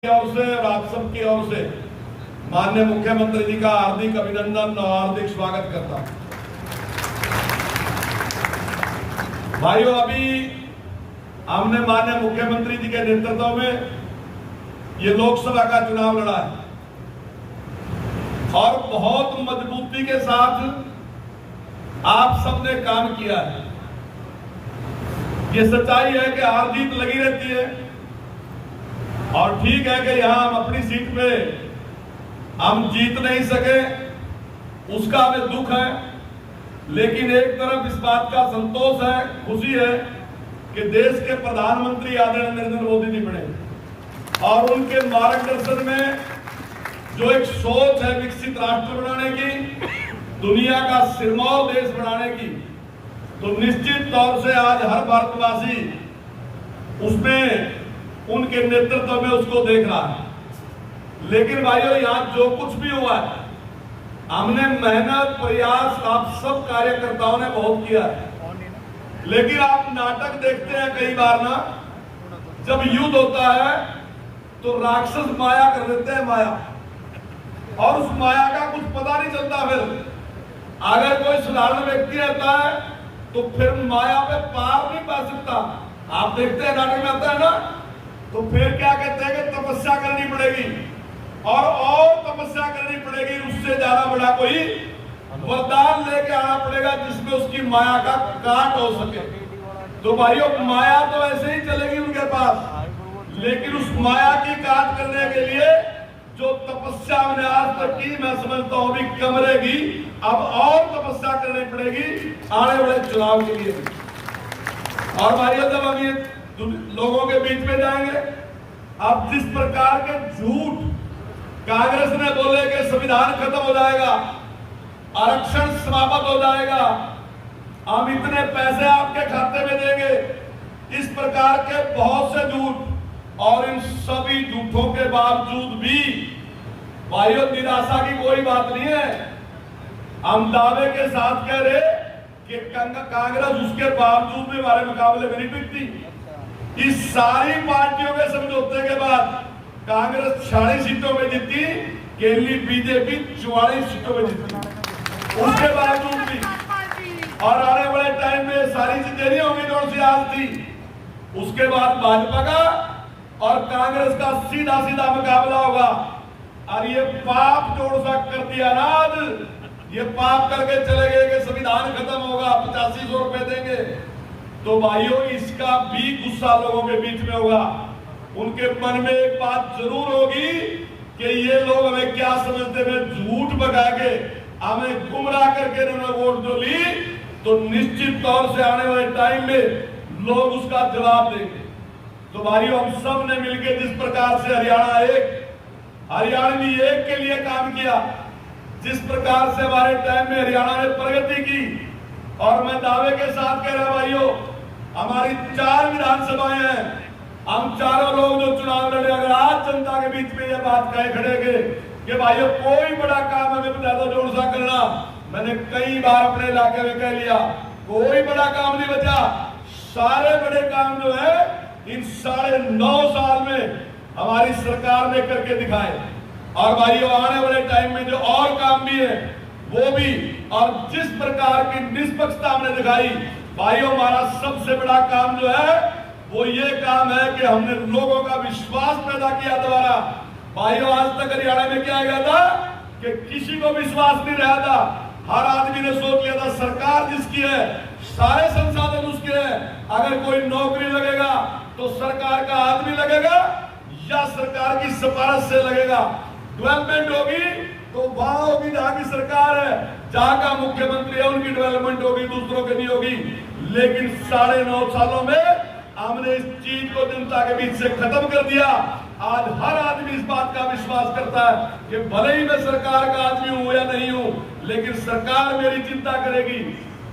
ओर से और आप सबकी ओर से माननीय मुख्यमंत्री जी का हार्दिक अभिनंदन और हार्दिक स्वागत करता हूं। भाइयों, अभी हमने माननीय मुख्यमंत्री जी के नेतृत्व में ये लोकसभा का चुनाव लड़ा है और बहुत मजबूती के साथ आप सबने काम किया है। ये सच्चाई है कि हार जीत लगी रहती है और ठीक है कि यहां हम अपनी सीट पे हम जीत नहीं सके, उसका हमें दुख है, लेकिन एक तरफ इस बात का संतोष है, खुशी है कि देश के प्रधानमंत्री आदरणीय नरेंद्र मोदी जी बने और उनके मार्गदर्शन में जो एक सोच है विकसित राष्ट्र बनाने की, दुनिया का सिरमौर देश बनाने की, तो निश्चित तौर से आज हर भारतवासी उसमें उनके नेतृत्व में उसको देख रहा है। लेकिन भाइयों, यहां जो कुछ भी हुआ है, हमने मेहनत प्रयास आप सब कार्यकर्ताओं ने बहुत किया है। लेकिन आप नाटक देखते हैं कई बार ना, जब युद्ध होता है तो राक्षस माया कर देते हैं, माया, और उस माया का कुछ पता नहीं चलता। फिर अगर कोई साधारण व्यक्ति रहता है तो फिर माया पे पार नहीं पा सकता। आप देखते हैं नाटक में आता है ना, तो फिर क्या कहते हैं कि तपस्या करनी पड़ेगी और तपस्या करनी पड़ेगी, उससे ज्यादा बड़ा कोई वरदान लेके आना पड़ेगा जिसमें उसकी माया का काट हो सके। तो भाइयों, माया तो ऐसे ही चलेगी उनके पास, लेकिन उस माया की काट करने के लिए जो तपस्या मैंने आज तक की, मैं समझता हूं अभी कम रहेगी, अब और तपस्या करनी पड़ेगी आने वाले चुनाव के लिए। और भाइयों, जब हम ये लोगों के बीच में जाएंगे, अब जिस प्रकार के झूठ कांग्रेस ने बोले कि संविधान खत्म हो जाएगा, आरक्षण समाप्त हो जाएगा, हम इतने पैसे आपके खाते में देंगे, इस प्रकार के बहुत से झूठ, और इन सभी झूठों के बावजूद भी भाइयों निराशा की कोई बात नहीं है। हम दावे के साथ कह रहे कि कांग्रेस उसके बावजूद भी हमारे मुकाबले में नहीं टिकती। इस सारी पार्टियों के समझौते के बाद कांग्रेस 46 सीटों में जीती, केरली बीजेपी 44 सीटों में जीती, उसके बावजूद भी। और आने वाले टाइम में सारी चीजें नहीं होंगी जो सी आज थी। उसके बाद भाजपा का और कांग्रेस का सीधा सीधा मुकाबला होगा। और ये पाप जोड़ सा कर दिया ना, ये पाप करके चले गए कि संविधान खत्म होगा, 8500 रुपए देंगे। तो भाइयों, इसका भी गुस्सा लोगों के बीच में होगा। उनके मन में एक बात जरूर होगी कि ये लोग हमें क्या समझते हैं, झूठ बगा के हमें गुमराह करके उन्होंने वोट जो ली, तो निश्चित तौर से आने वाले टाइम में लोग उसका जवाब देंगे। तो भाइयों, हम सब ने मिलकर जिस प्रकार से हरियाणवी एक के लिए काम किया, जिस प्रकार से हमारे टाइम में हरियाणा ने प्रगति की, और मैं दावे के साथ कह रहा भाइयों, हमारी 4 विधानसभाएं हैं, हम चारों लोग जो चुनाव लड़े, अगर आज जनता के बीच में यह बात कहे खड़े कि भाइयों कोई बड़ा काम हमें ज्यादा जोर सा करना, मैंने कई बार अपने इलाके में कह लिया, कोई बड़ा काम नहीं बचा। सारे बड़े काम जो है इन 9.5 साल में हमारी सरकार ने करके दिखाए। और भाइयों, आने वाले टाइम में जो और काम भी है वो भी, और जिस प्रकार की निष्पक्षता हमने दिखाई, भाइयों हमारा सबसे बड़ा काम जो है वो ये काम है कि हमने लोगों का विश्वास पैदा किया दोबारा। भाइयों, आज तक हरियाणा में क्या गया था कि किसी को विश्वास नहीं रहा था, हर आदमी ने सोच लिया था सरकार जिसकी है, सारे संसाधन उसके हैं, अगर कोई नौकरी लगेगा तो सरकार का आदमी लगेगा या सरकार की सिफारिश से लगेगा। डेवलपमेंट होगी तो वहां होगी जहां की सरकार है, जहां का मुख्यमंत्री है उनकी डेवलपमेंट होगी, दूसरों की नहीं होगी। लेकिन 9.5 सालों में हमने इस चीज को जनता के बीच से खत्म कर दिया। आज हर आदमी इस बात का विश्वास करता है कि भले ही मैं सरकार का आदमी हूं या नहीं हूं, लेकिन सरकार मेरी चिंता करेगी।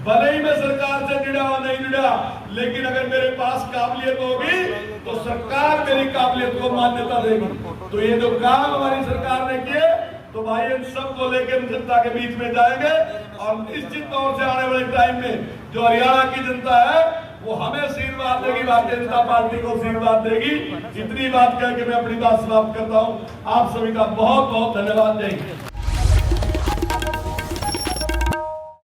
भले ही मैं सरकार से जुड़ा हुआ नहीं जुड़ा, लेकिन अगर मेरे पास काबिलियत होगी तो सरकार मेरी काबिलियत को मान्यता देगी। तो ये जो काम हमारी सरकार ने किए, तो भाई इन सबको लेकर जनता के बीच में जाएंगे और निश्चित तौर से आने वाले टाइम में जो हरियाणा की जनता है वो हमें आशीर्वाद देगी, भारतीय जनता पार्टी को आशीर्वाद देगी। इतनी बात कह के मैं अपनी बात समाप्त करता हूं। आप सभी का बहुत बहुत धन्यवाद। जय हिंद।